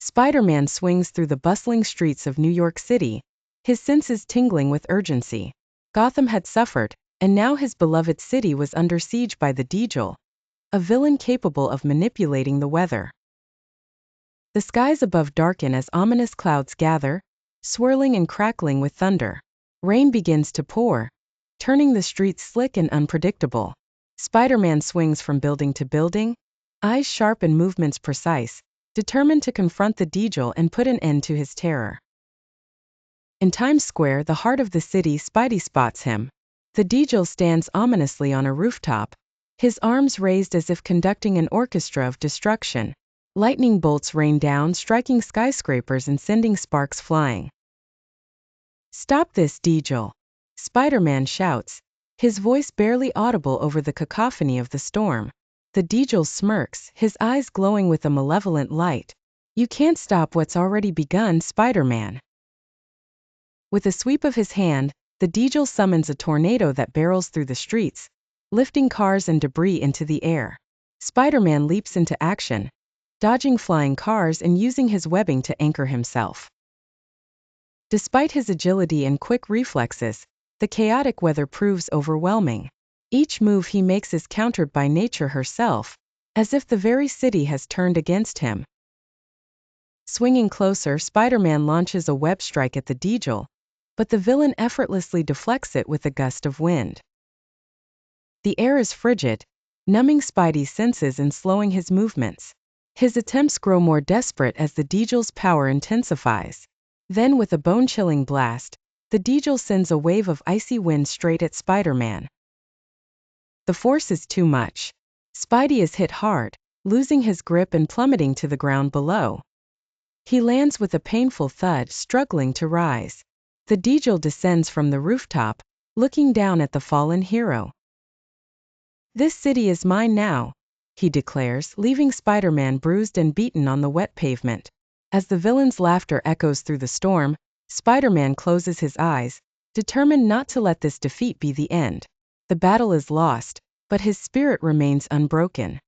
Spider-Man swings through the bustling streets of New York City, his senses tingling with urgency. Gotham had suffered, and now his beloved city was under siege by the Degel, a villain capable of manipulating the weather. The skies above darken as ominous clouds gather, swirling and crackling with thunder. Rain begins to pour, turning the streets slick and unpredictable. Spider-Man swings from building to building, eyes sharp and movements precise, determined to confront the Degel and put an end to his terror. In Times Square, the heart of the city, Spidey spots him. The Degel stands ominously on a rooftop, his arms raised as if conducting an orchestra of destruction. Lightning bolts rain down, striking skyscrapers and sending sparks flying. "Stop this, Degel!" Spider-Man shouts, his voice barely audible over the cacophony of the storm. The Degel smirks, his eyes glowing with a malevolent light. "You can't stop what's already begun, Spider-Man." With a sweep of his hand, the Degel summons a tornado that barrels through the streets, lifting cars and debris into the air. Spider-Man leaps into action, dodging flying cars and using his webbing to anchor himself. Despite his agility and quick reflexes, the chaotic weather proves overwhelming. Each move he makes is countered by nature herself, as if the very city has turned against him. Swinging closer, Spider-Man launches a web strike at the Degel, but the villain effortlessly deflects it with a gust of wind. The air is frigid, numbing Spidey's senses and slowing his movements. His attempts grow more desperate as the Degel's power intensifies. Then, with a bone-chilling blast, the Degel sends a wave of icy wind straight at Spider-Man. The force is too much. Spidey is hit hard, losing his grip and plummeting to the ground below. He lands with a painful thud, struggling to rise. The Degel descends from the rooftop, looking down at the fallen hero. "This city is mine now," he declares, leaving Spider-Man bruised and beaten on the wet pavement. As the villain's laughter echoes through the storm, Spider-Man closes his eyes, determined not to let this defeat be the end. The battle is lost, but his spirit remains unbroken.